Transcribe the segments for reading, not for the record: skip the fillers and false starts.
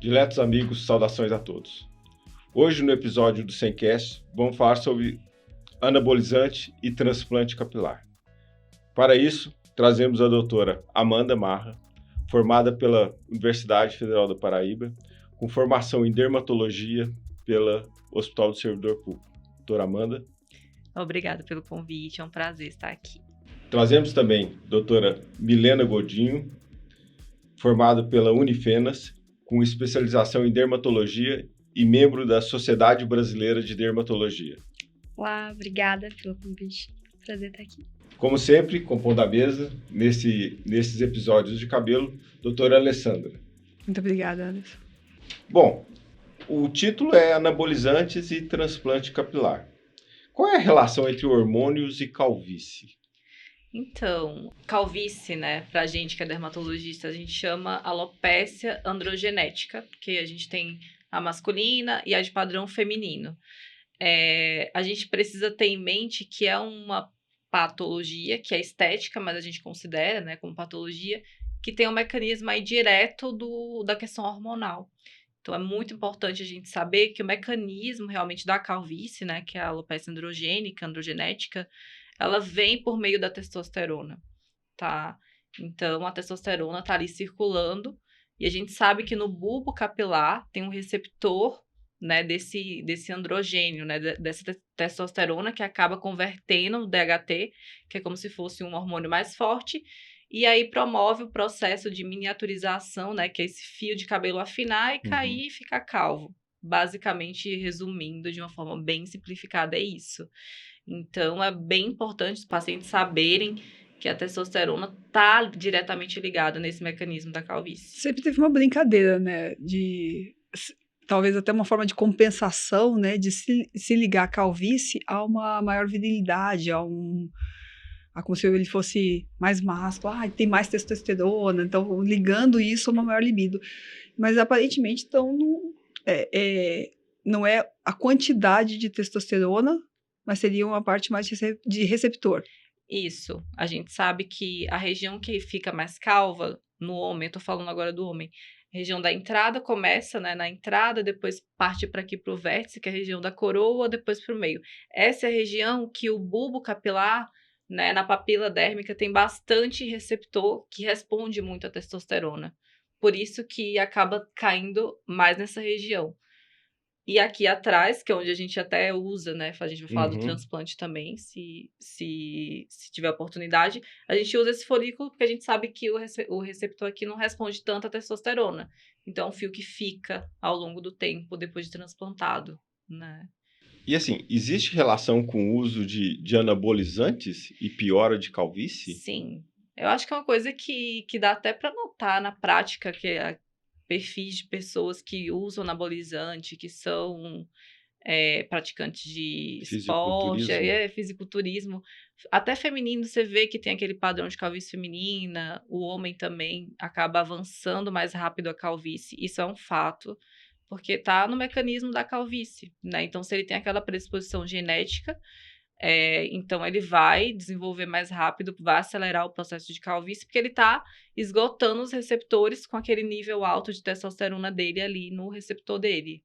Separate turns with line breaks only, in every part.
Diletos amigos, saudações a todos. Hoje, no episódio do Semcast, vamos falar sobre anabolizante e transplante capilar. Para isso, trazemos a doutora Amanda Marra, formada pela Universidade Federal da Paraíba, com formação em dermatologia pela Hospital do Servidor Público. Doutora Amanda.
Obrigada pelo convite, é um prazer estar aqui.
Trazemos também a doutora Milena Godinho, formada pela Unifenas, com especialização em dermatologia e membro da Sociedade Brasileira de Dermatologia.
Olá, obrigada pelo convite. Prazer estar aqui.
Como sempre, compondo a mesa, nesses episódios de cabelo, doutora Alessandra.
Muito obrigada, Anderson.
Bom, o título é Anabolizantes e Transplante Capilar. Qual é a relação entre hormônios e calvície?
Então, calvície, né, pra gente que é dermatologista, a gente chama alopécia androgenética, porque a gente tem a masculina e a de padrão feminino. A gente precisa ter em mente que é uma patologia, que é estética, mas a gente considera, né, como patologia, que tem um mecanismo aí direto da questão hormonal. Então, é muito importante a gente saber que o mecanismo realmente da calvície, né, que é a alopecia androgenética, ela vem por meio da testosterona, tá? Então, a testosterona tá ali circulando e a gente sabe que no bulbo capilar tem um receptor, né, desse androgênio, né, dessa testosterona que acaba convertendo o DHT, que é como se fosse um hormônio mais forte, e aí promove o processo de miniaturização, né, que é esse fio de cabelo afinar e cair e ficar calvo. Basicamente, resumindo de uma forma bem simplificada, é isso. Então, é bem importante os pacientes saberem que a testosterona está diretamente ligada nesse mecanismo da calvície.
Sempre teve uma brincadeira, né, de talvez até uma forma de compensação, né, de se ligar a calvície a uma maior virilidade, a como se ele fosse mais másculo, tem mais testosterona, então ligando isso a uma maior libido. Mas aparentemente, então, não é a quantidade de testosterona, mas seria uma parte mais de receptor.
Isso. A gente sabe que a região que fica mais calva no homem, eu tô falando agora do homem, a região da entrada começa, né, na entrada, depois parte para aqui para o vértice, que é a região da coroa, depois para o meio. Essa é a região que o bulbo capilar, né, na papila dérmica, tem bastante receptor que responde muito à testosterona. Por isso que acaba caindo mais nessa região. E aqui atrás, que é onde a gente até usa, né? A gente vai falar do transplante também, se tiver oportunidade. A gente usa esse folículo porque a gente sabe que o receptor aqui não responde tanto à testosterona. Então, é um fio que fica ao longo do tempo, depois de transplantado, né?
E assim, existe relação com o uso de anabolizantes e piora de calvície?
Sim. Eu acho que é uma coisa que dá até para notar na prática, que é perfis de pessoas que usam anabolizante, que são praticantes de esporte, fisiculturismo. Até feminino, você vê que tem aquele padrão de calvície feminina, o homem também acaba avançando mais rápido a calvície. Isso é um fato, porque está no mecanismo da calvície, né? Então, se ele tem aquela predisposição genética, então ele vai desenvolver mais rápido, vai acelerar o processo de calvície, porque ele está esgotando os receptores com aquele nível alto de testosterona dele ali no receptor dele.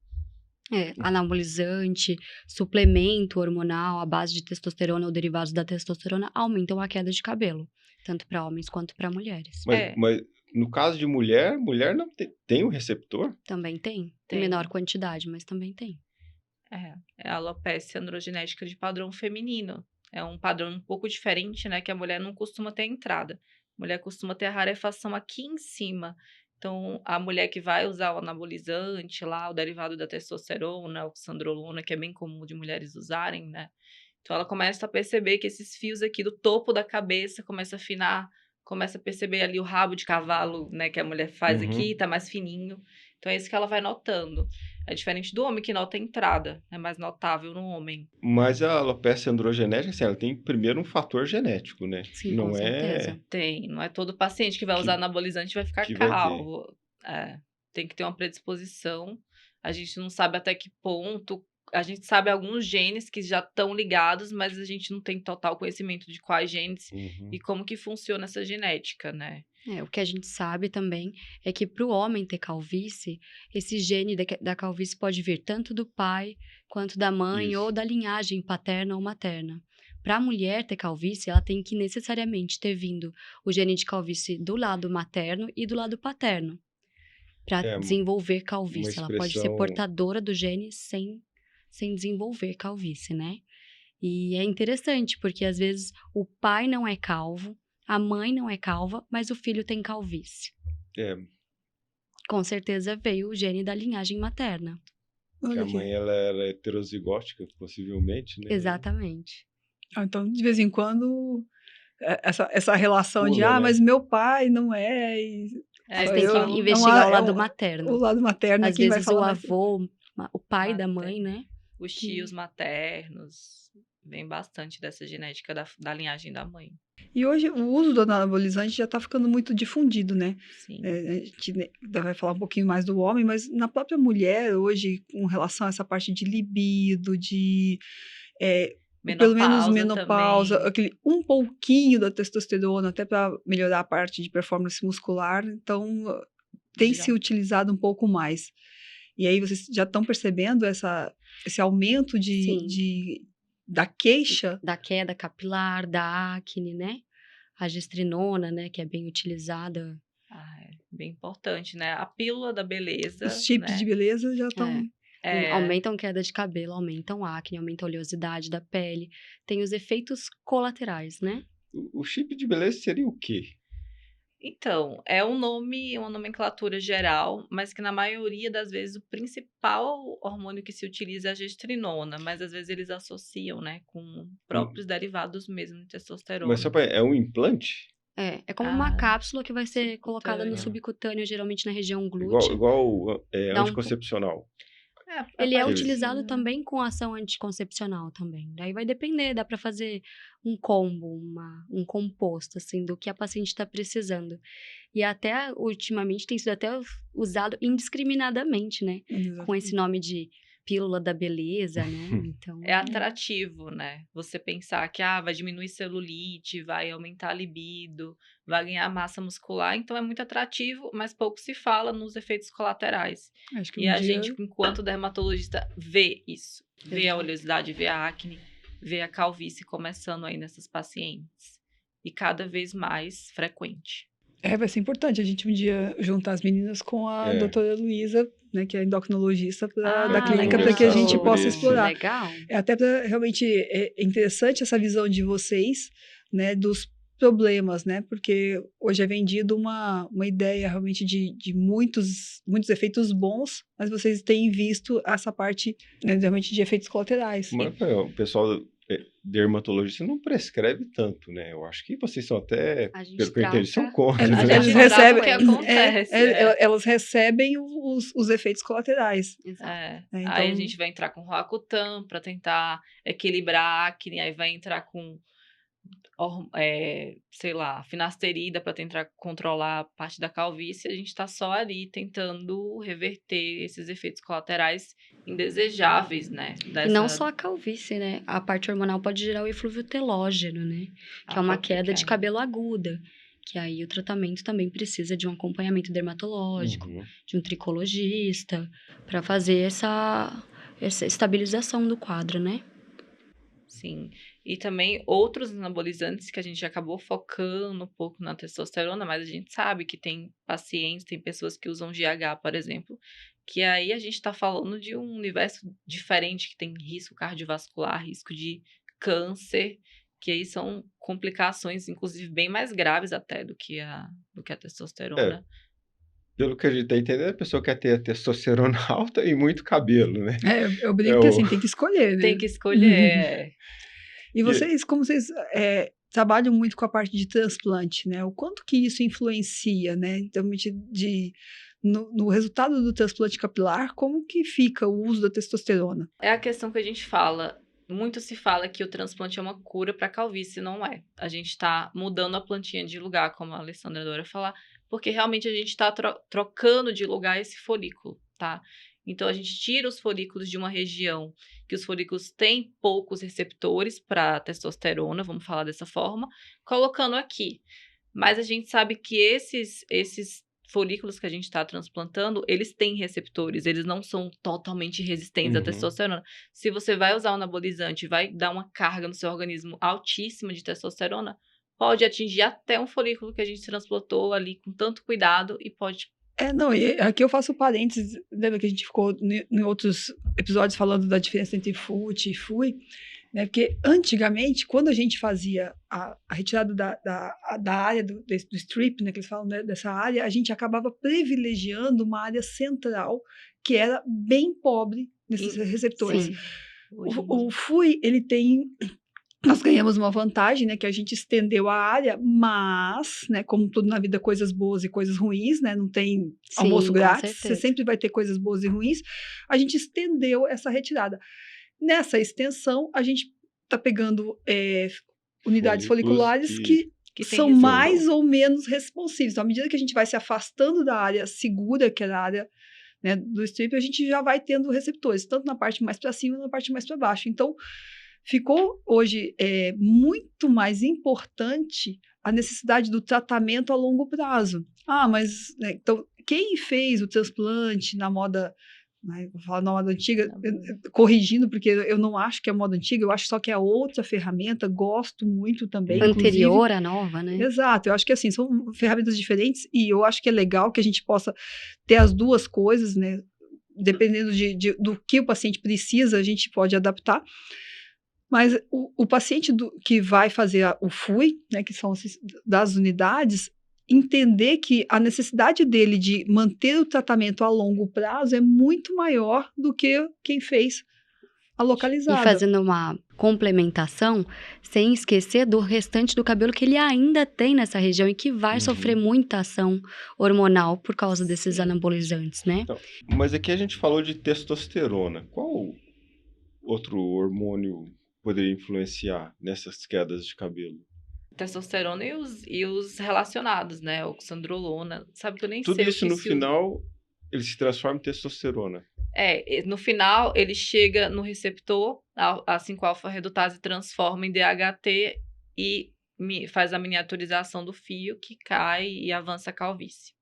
Anabolizante, suplemento hormonal à base de testosterona ou derivados da testosterona aumentam a queda de cabelo, tanto para homens quanto para mulheres.
Mas no caso de mulher não tem o receptor?
Também tem. Em menor quantidade, mas também tem.
É a alopecia androgenética de padrão feminino. É um padrão um pouco diferente, né? Que a mulher não costuma ter entrada. A mulher costuma ter a rarefação aqui em cima. Então, a mulher que vai usar o anabolizante lá, o derivado da testosterona, oxandrolona, que é bem comum de mulheres usarem, né? Então, ela começa a perceber que esses fios aqui do topo da cabeça começam a afinar, começa a perceber ali o rabo de cavalo, né? Que a mulher faz aqui, tá mais fininho. Então, é isso que ela vai notando. É diferente do homem que nota a entrada, é mais notável no homem.
Mas a alopecia androgenética, assim, ela tem primeiro um fator genético, né?
Sim, com certeza.
Tem, não é todo paciente que vai usar anabolizante e vai ficar calvo. Tem que ter uma predisposição. A gente não sabe até que ponto A gente sabe alguns genes que já estão ligados, mas a gente não tem total conhecimento de quais genes e como que funciona essa genética, né?
O que a gente sabe também é que para o homem ter calvície, esse gene da calvície pode vir tanto do pai quanto da mãe
Isso.
ou da linhagem paterna ou materna. Para a mulher ter calvície, ela tem que necessariamente ter vindo o gene de calvície do lado materno e do lado paterno para
É,
desenvolver
uma
calvície. Ela pode ser
expressão...
portadora do gene sem desenvolver calvície, né? E é interessante, porque às vezes o pai não é calvo, a mãe não é calva, mas o filho tem calvície.
É,
Com certeza veio o gene da linhagem materna.
que
Olha
a
aqui.
mãe ela era heterozigótica, possivelmente, né?
Exatamente.
Então, de vez em quando, essa relação de,
Pula, né?
mas meu pai não é.
Mas
Só
tem
eu-
que
é uma-
investigar o
é
lado
um-
materno.
O lado materno é
Às
quem vai
vezes o
falar mais.
avô, o pai da
Materno.
mãe, né?
Os tios maternos, vem bastante dessa genética da linhagem da mãe.
E hoje o uso do anabolizante já está ficando muito difundido, né?
Sim.
A gente vai falar um pouquinho mais do homem, mas na própria mulher, hoje, com relação a essa parte de libido, de pelo menos menopausa,
também.
aquele um pouquinho da testosterona, até para melhorar a parte de performance muscular, então tem se utilizado um pouco mais. E aí vocês já estão percebendo esse aumento da queixa?
Da queda capilar, da acne, né? A gestrinona, né? Que é bem utilizada.
É bem importante, né? A pílula da beleza.
Os chips
né?
de beleza já estão...
Aumentam queda de cabelo, aumentam acne, aumentam a oleosidade da pele. Tem os efeitos colaterais, né?
O chip de beleza seria o quê?
Então, é um nome, uma nomenclatura geral, mas que na maioria das vezes o principal hormônio que se utiliza é a gestrinona, mas às vezes eles associam, né, com próprios derivados mesmo de testosterona.
Mas é um implante?
É como uma cápsula que vai ser colocada no
subcutâneo.
subcutâneo, geralmente na região glútea.
Igual
Dá
anticoncepcional.
Ele é
Aqueles-
utilizado também com ação anticoncepcional também. Daí vai depender, dá para fazer um combo, um composto, assim, do que a paciente está precisando. E até, ultimamente, tem sido até usado indiscriminadamente, né? Com esse nome de pílula da beleza, né? Então,
É atrativo, né? Você pensar que vai diminuir celulite, vai aumentar a libido, vai ganhar massa muscular. Então, é muito atrativo, mas pouco se fala nos efeitos colaterais.
Acho que
E a gente, enquanto dermatologista, vê isso. Vê a
Exato.
oleosidade, vê a acne, vê a calvície começando aí nessas pacientes. E cada vez mais frequente.
vai ser importante a gente um dia juntar as meninas com a doutora Luísa, né, que é endocrinologista da clínica, para que a gente
Sobre
possa
esse-
explorar.
Legal.
Até para realmente é interessante essa visão de vocês, né, dos problemas, né, porque hoje é vendido uma ideia realmente de muitos efeitos bons, mas vocês têm visto essa parte, né, realmente de efeitos colaterais.
Mas o pessoal dermatologista não prescreve tanto, né? Eu acho que vocês são até,
A gente
pelo que eu entendi, são
trata-
contra.
Eles,
A
né?
gente
eles
sabe
recebem,
o que acontece,
elas recebem os efeitos colaterais.
Exato.
Aí a
então-
gente vai entrar com Roacutan para tentar equilibrar a acne, aí vai entrar com, sei lá, finasterida para tentar controlar a parte da calvície. A gente está só ali tentando reverter esses efeitos colaterais indesejáveis, né?
E não só a calvície, né? A parte hormonal pode gerar o eflúvio telógeno, né? Que é uma queda de cabelo aguda. Que aí o tratamento também precisa de um acompanhamento dermatológico,
Uhum.
de um tricologista, para fazer essa estabilização do quadro, né?
Sim. E também outros anabolizantes que a gente acabou focando um pouco na testosterona, mas a gente sabe que tem pacientes, tem pessoas que usam GH, por exemplo, que aí a gente está falando de um universo diferente, que tem risco cardiovascular, risco de câncer, que aí são complicações, inclusive, bem mais graves até do que a testosterona.
Pelo que a gente tá entendendo, a pessoa quer ter a testosterona alta e muito cabelo, né?
Eu brinco que assim, tem que escolher, né?
Tem que escolher.
E vocês, como vocês trabalham muito com a parte de transplante, né? O quanto que isso influencia, né? Então, no resultado do transplante capilar, como que fica o uso da testosterona?
É a questão que a gente fala. Muito se fala que o transplante é uma cura para calvície, não é. A gente está mudando a plantinha de lugar, como a Alessandra adora falar, porque realmente a gente está trocando de lugar esse folículo, tá? Então, a gente tira os folículos de uma região que os folículos têm poucos receptores para testosterona, vamos falar dessa forma, colocando aqui. Mas a gente sabe que esses folículos que a gente está transplantando, eles têm receptores, eles não são totalmente resistentes à testosterona. Se você vai usar um anabolizante e vai dar uma carga no seu organismo altíssima de testosterona, pode atingir até um folículo que a gente transplantou ali com tanto cuidado e pode...
Não, e aqui eu faço parênteses, lembra que a gente ficou em outros episódios falando da diferença entre FUT e FUI, né? Porque antigamente, quando a gente fazia a retirada da área do strip, né, que eles falam, né, dessa área, a gente acabava privilegiando uma área central que era bem pobre nesses receptores.
Sim.
O FUI, ele tem... Nós ganhamos uma vantagem, né, que a gente estendeu a área, mas, né, como tudo na vida, coisas boas e coisas ruins, né, não tem almoço grátis, você sempre vai ter coisas boas e ruins, a gente estendeu essa retirada. Nessa extensão, a gente está pegando unidades foliculares que são mais ou menos responsivas. Então, à medida que a gente vai se afastando da área segura, que era a área, né, do strip, a gente já vai tendo receptores, tanto na parte mais para cima, na parte mais para baixo. Então, ficou hoje muito mais importante a necessidade do tratamento a longo prazo. Mas, né, então, quem fez o transplante na moda, né, vou falar na moda antiga, corrigindo, porque eu não acho que é moda antiga, eu acho só que é outra ferramenta, gosto muito também.
Anterior à nova, né?
Exato, eu acho que assim, são ferramentas diferentes e eu acho que é legal que a gente possa ter as duas coisas, né? Dependendo do que o paciente precisa, a gente pode adaptar. Mas o paciente que vai fazer o FUI, né, que são das unidades, entender que a necessidade dele de manter o tratamento a longo prazo é muito maior do que quem fez a localizada.
E fazendo uma complementação, sem esquecer do restante do cabelo que ele ainda tem nessa região e que vai sofrer muita ação hormonal por causa desses anabolizantes, né?
Então, mas aqui a gente falou de testosterona. Qual outro hormônio poderia influenciar nessas quedas de cabelo?
Testosterona e os relacionados, né? Oxandrolona. Sabe que eu nem
Tudo
sei.
Tudo isso no final, ele se transforma em testosterona.
No final, ele chega no receptor, a 5-alfa-redutase transforma em DHT e faz a miniaturização do fio que cai e avança a calvície.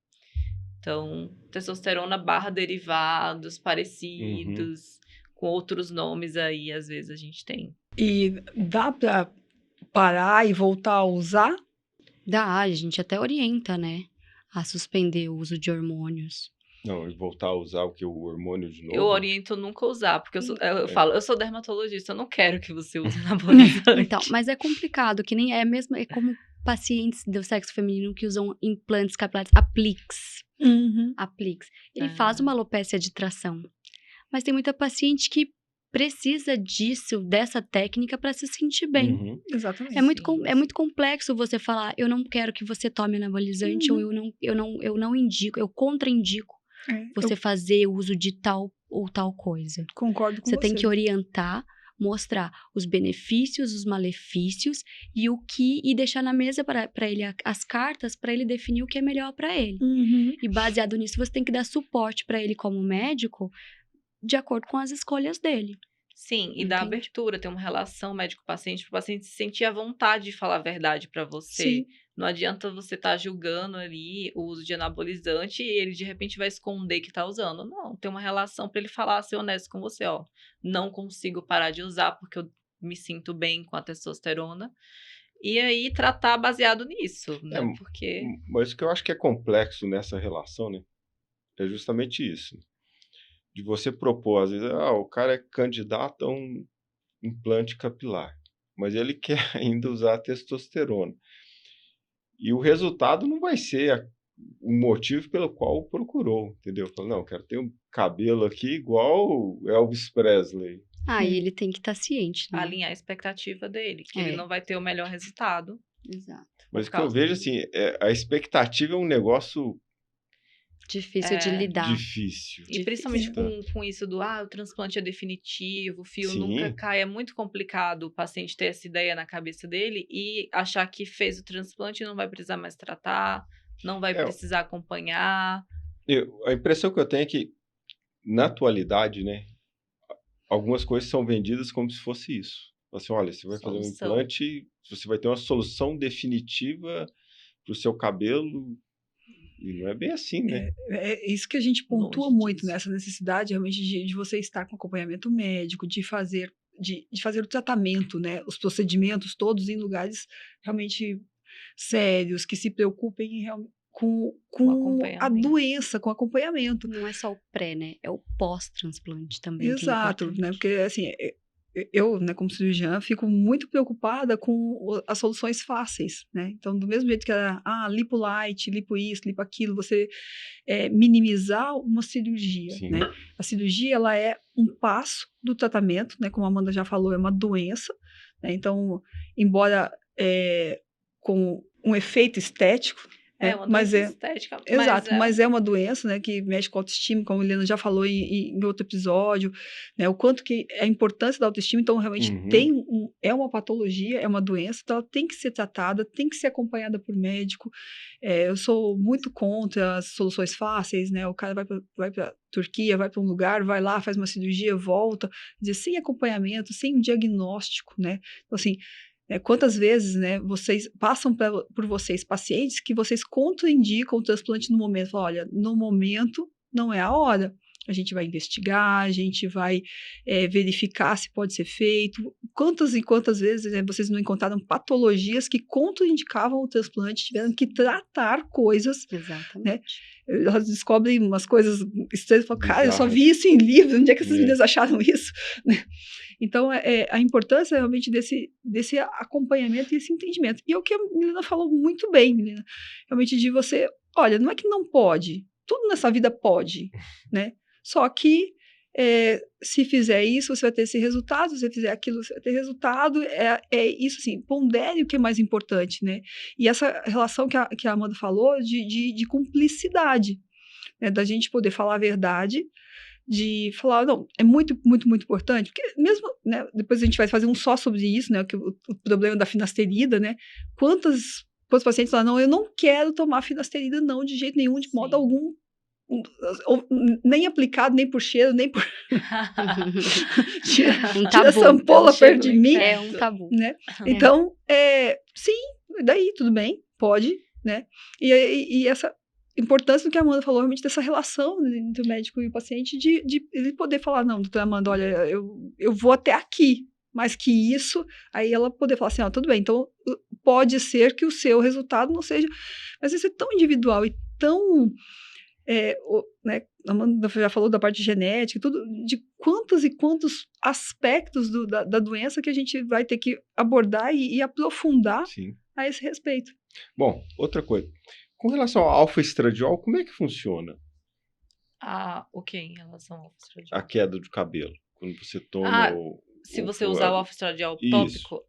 Então, testosterona / derivados parecidos, com outros nomes aí, às vezes a gente tem.
E dá para parar e voltar a usar?
Dá, a gente até orienta, né? A suspender o uso de hormônios.
Não, e voltar a usar o hormônio de novo?
Eu oriento nunca usar, porque eu falo, eu sou dermatologista, eu não quero que você use anabolizante.
Então, mas é complicado, que nem é mesmo, é como pacientes do sexo feminino que usam implantes capilares, apliques. Apliques. Ele faz uma alopécia de tração. Mas tem muita paciente que precisa dessa técnica para se sentir bem.
Exatamente.
É muito complexo você falar, eu não quero que você tome anabolizante, ou eu não indico, eu contraindico você fazer uso de tal ou tal coisa.
Concordo com você.
Você tem que orientar, mostrar os benefícios, os malefícios e deixar na mesa para ele as cartas para ele definir o que é melhor para ele. E baseado nisso, você tem que dar suporte para ele como médico, de acordo com as escolhas dele.
Sim, e dar abertura, ter uma relação médico-paciente, para o paciente se sentir à vontade de falar a verdade para você.
Sim.
Não adianta você estar julgando ali o uso de anabolizante e ele de repente vai esconder que está usando. Não, tem uma relação para ele falar, ser honesto com você, não consigo parar de usar porque eu me sinto bem com a testosterona. E aí tratar baseado nisso, né?
Mas o que eu acho que é complexo nessa relação, né? É justamente isso. De você propor, às vezes, o cara é candidato a um implante capilar, mas ele quer ainda usar a testosterona. E o resultado não vai ser o motivo pelo qual procurou, entendeu? Fala, não, eu quero ter um cabelo aqui igual Elvis Presley.
E ele tem que estar ciente, né?
Alinhar a expectativa dele, que ele não vai ter o melhor resultado.
Exato.
Mas o que eu vejo, assim, a expectativa é um negócio
difícil de lidar.
Difícil.
E principalmente com isso o transplante é definitivo, o fio nunca cai. É muito complicado o paciente ter essa ideia na cabeça dele e achar que fez o transplante e não vai precisar mais tratar, não vai precisar acompanhar.
A impressão que eu tenho é que na atualidade, né, algumas coisas são vendidas como se fosse isso. Assim, olha, você vai fazer um
Solução.
implante, você vai ter uma solução definitiva para o seu cabelo, e não é bem assim, né?
É isso que a gente pontua
Longe
muito,
disso.
nessa necessidade realmente de você estar com acompanhamento médico, de fazer o tratamento, né, os procedimentos todos em lugares realmente sérios, que se preocupem
Com
com a
acompanhamento.
doença, com acompanhamento.
Não é só o pré, né? É o pós-transplante também que é
Exato,
importante.
né? Porque assim, eu, né, como cirurgiã, fico muito preocupada com as soluções fáceis, né? Então, do mesmo jeito que era, lipo light, lipo isso, lipo aquilo, você minimizar uma cirurgia,
Sim.
né? A cirurgia, ela é um passo do tratamento, né? Como a Amanda já falou, é uma doença, né? Então, embora com um efeito estético,
É
né?
uma
Mas
doença estética,
exato, mas é uma doença, né, que mexe com a autoestima, como a Helena já falou em outro episódio, né, o quanto que é a importância da autoestima, então realmente é uma patologia, é uma doença, então ela tem que ser tratada, tem que ser acompanhada por médico. Eu sou muito contra as soluções fáceis, né, o cara vai para Turquia, vai para um lugar, vai lá, faz uma cirurgia, volta, quer dizer, sem acompanhamento, sem um diagnóstico, né, então assim, quantas vezes, né, vocês passam por vocês pacientes que vocês contraindicam o transplante no momento, falam, olha, no momento não é a hora, a gente vai investigar, a gente vai verificar se pode ser feito, quantas e quantas vezes, né, vocês não encontraram patologias que contraindicavam o transplante, tiveram que tratar coisas,
Exatamente.
né, elas descobrem umas coisas estranhas, falam, cara, eu só
Bizarras.
vi isso em livro, onde é que essas meninas acharam isso, né? Então, a importância realmente desse acompanhamento e esse entendimento. E é o que a Milena falou muito bem, Milena, realmente de você, olha, não é que não pode, tudo nessa vida pode, né? Só que se fizer isso, você vai ter esse resultado, se você fizer aquilo, você vai ter resultado, é isso assim, pondere o que é mais importante, né? E essa relação que a Amanda falou de cumplicidade, né? Da gente poder falar a verdade, de falar, não, é muito, muito, muito importante, porque mesmo, né, depois a gente vai fazer um só sobre isso, né, que o problema da finasterida, né, quantos pacientes falam, não, eu não quero tomar finasterida, não, de jeito nenhum, de modo algum, nem aplicado, nem por cheiro, nem por... tira essa ampola perto de mim.
É um tabu.
Né? Então, sim, daí tudo bem, pode, né, e essa importância do que a Amanda falou, realmente dessa relação entre o médico e o paciente, de ele poder falar, não, doutora Amanda, olha, eu vou até aqui, mais que isso, aí ela poder falar assim, tudo bem, então pode ser que o seu resultado não seja, mas isso é tão individual e tão, né, a Amanda já falou da parte genética, tudo, de quantos e quantos aspectos da doença que a gente vai ter que abordar e aprofundar a esse respeito.
Bom, outra coisa. Com relação ao alfa-estradiol, como é que funciona?
O que em relação ao alfa-estradiol?
A queda do cabelo. Quando você toma
se você usar o alfa-estradiol tópico,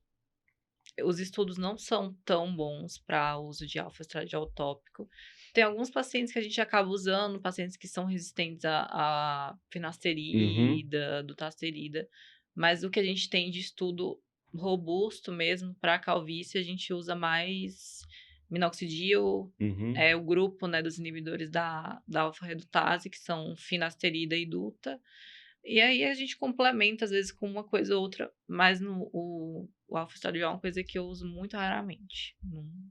os estudos não são tão bons para uso de alfa-estradiol tópico. Tem alguns pacientes que a gente acaba usando, pacientes que são resistentes a finasterida, dutasterida, mas o que a gente tem de estudo robusto mesmo para calvície, a gente usa mais minoxidil, é o grupo, né, dos inibidores da alfa-redutase, que são finasterida e duta. E aí a gente complementa, às vezes, com uma coisa ou outra, mas o alfa-estradiol é uma coisa que eu uso muito raramente.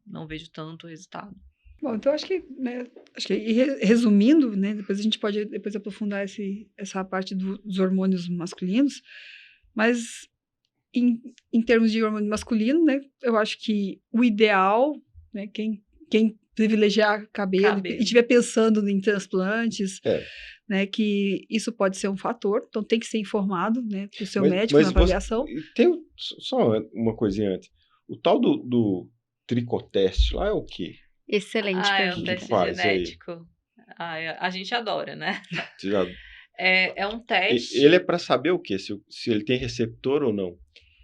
Não vejo tanto resultado.
Bom, então acho que, né, resumindo, né, depois a gente pode depois aprofundar essa parte dos hormônios masculinos, mas em termos de hormônio masculino, né, eu acho que o ideal, né, quem privilegiar cabelo e estiver pensando em transplantes, né, que isso pode ser um fator, então tem que ser informado, né, para o seu médico na avaliação.
Tem só uma coisinha antes. O tal do tricoteste lá é o quê?
Excelente pergunta.
É um teste genético. A gente adora, né? É um teste.
Ele é para saber o quê? Se ele tem receptor ou não?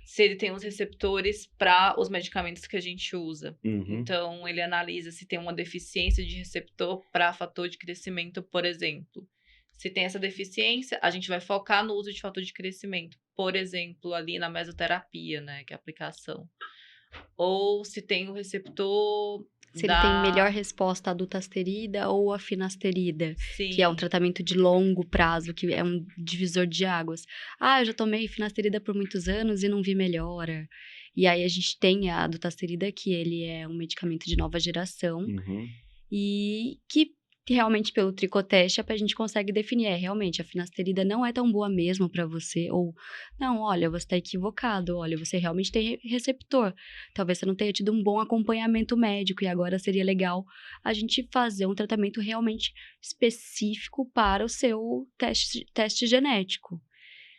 Se ele tem os receptores para os medicamentos que a gente usa. Então, ele analisa se tem uma deficiência de receptor para fator de crescimento, por exemplo. Se tem essa deficiência, a gente vai focar no uso de fator de crescimento. Por exemplo, ali na mesoterapia, né, que é a aplicação. Ou se tem o receptor
Se ele tem melhor resposta à dutasterida ou à finasterida,
Sim.
que é um tratamento de longo prazo, que é um divisor de águas. Eu já tomei finasterida por muitos anos e não vi melhora. E aí a gente tem a dutasterida, que ele é um medicamento de nova geração, e que realmente pelo tricoteste a gente consegue definir, realmente a finasterida não é tão boa mesmo para você, ou não, olha, você está equivocado, olha, você realmente tem receptor, talvez você não tenha tido um bom acompanhamento médico, e agora seria legal a gente fazer um tratamento realmente específico para o seu teste genético.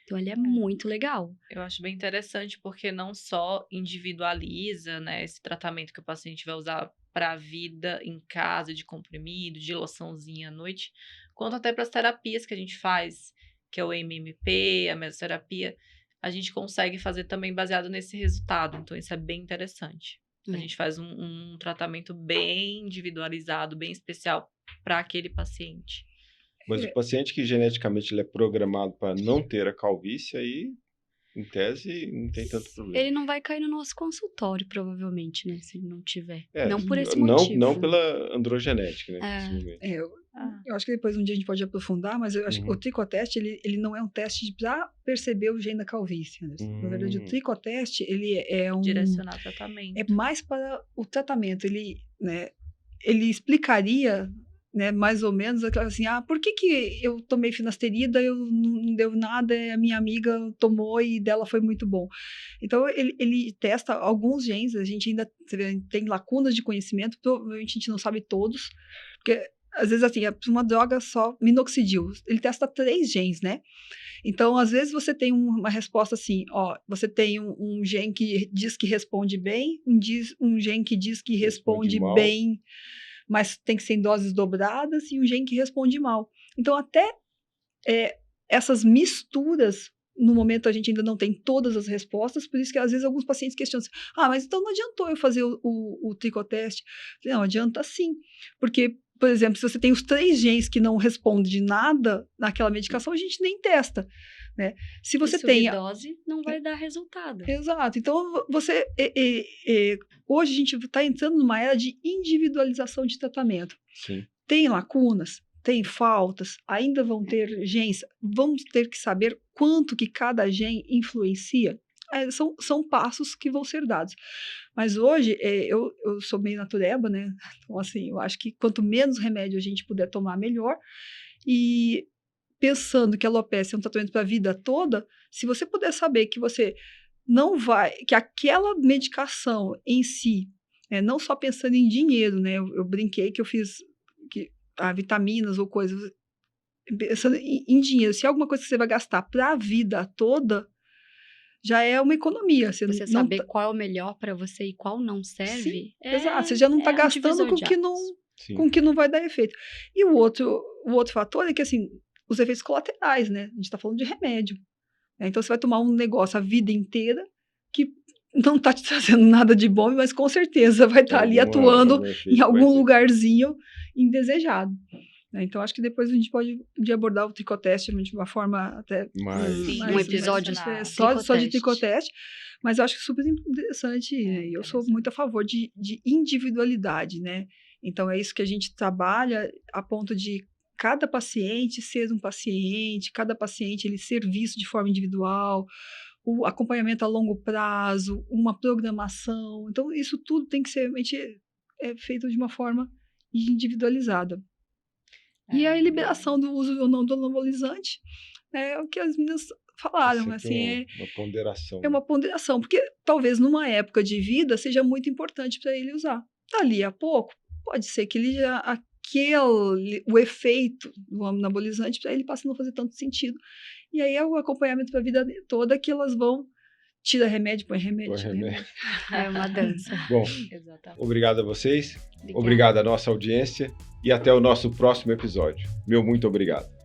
Então, ele é muito legal.
Eu acho bem interessante, porque não só individualiza, né, esse tratamento que o paciente vai usar para a vida em casa, de comprimido, de loçãozinha à noite, quanto até para as terapias que a gente faz, que é o MMP, a mesoterapia, a gente consegue fazer também baseado nesse resultado. Então, isso é bem interessante. A gente faz um tratamento bem individualizado, bem especial para aquele paciente.
Mas o paciente que geneticamente ele é programado para não ter a calvície, aí, em tese, não tem tanto problema.
Ele não vai cair no nosso consultório, provavelmente, né? Se ele não tiver. Não por esse motivo.
Não pela androgenética, né?
Eu acho que depois um dia a gente pode aprofundar, mas eu acho que o tricoteste, ele não é um teste para perceber o gene da calvície, né? Na verdade, o tricoteste, ele é um...
direcionar o tratamento.
É mais para o tratamento. Ele explicaria... né, mais ou menos, assim, por que eu tomei finasterida, eu não deu nada, a minha amiga tomou e dela foi muito bom. Então, ele testa alguns genes, a gente ainda tem lacunas de conhecimento, provavelmente a gente não sabe todos, porque, às vezes, assim, uma droga só, minoxidil, ele testa 3 genes, né? Então, às vezes, você tem uma resposta assim, você tem um gene que diz que responde bem, um gene que diz que responde bem, mas tem que ser em doses dobradas, e um gene que responde mal. Então, até essas misturas, no momento a gente ainda não tem todas as respostas, por isso que às vezes alguns pacientes questionam assim, mas então não adiantou eu fazer o tricoteste? Não, adianta sim, porque, por exemplo, se você tem os 3 genes que não respondem de nada naquela medicação, a gente nem testa. Né? Se você tem
dose, não vai dar resultado.
Exato. Então, você hoje a gente está entrando numa era de individualização de tratamento.
Sim.
Tem lacunas, tem faltas, ainda vão ter genes, vamos ter que saber quanto que cada gene influencia. São passos que vão ser dados. Mas hoje, eu sou meio natureba, né? Então, assim, eu acho que quanto menos remédio a gente puder tomar, melhor. E pensando que a alopecia é um tratamento para a vida toda, se você puder saber que você não vai, que aquela medicação em si, não só pensando em dinheiro, né? Eu brinquei que eu fiz vitaminas ou coisas, pensando em dinheiro, se é alguma coisa que você vai gastar para a vida toda, já é uma economia.
Você
não
saber qual é o melhor para você e qual não serve.
Sim, exato, você já não está gastando com o que não vai dar efeito. E o outro fator é que, assim, os efeitos colaterais, né? A gente está falando de remédio. Então, você vai tomar um negócio a vida inteira que não está te trazendo nada de bom, mas com certeza vai estar ali atuando em algum lugarzinho indesejado. Então, acho que depois a gente pode abordar o tricoteste de uma forma até...
um episódio
só de tricoteste. Mas eu acho que é super interessante. E eu sou muito a favor de individualidade, né? Então, é isso que a gente trabalha a ponto de cada paciente ser um paciente, cada paciente ele ser visto de forma individual, o acompanhamento a longo prazo, uma programação. Então, isso tudo tem que ser realmente feito de uma forma individualizada. E a liberação do uso ou não do anabolizante é o que as meninas falaram. Assim,
uma ponderação.
É uma ponderação, porque talvez numa época de vida seja muito importante para ele usar. Dali a pouco, pode ser que ele já... o efeito do anabolizante para ele passa a não fazer tanto sentido. E aí é o acompanhamento para a vida toda que elas vão tira remédio, põe remédio.
É uma dança.
Bom, obrigado a vocês, obrigado à nossa audiência e até o nosso próximo episódio. Meu muito obrigado.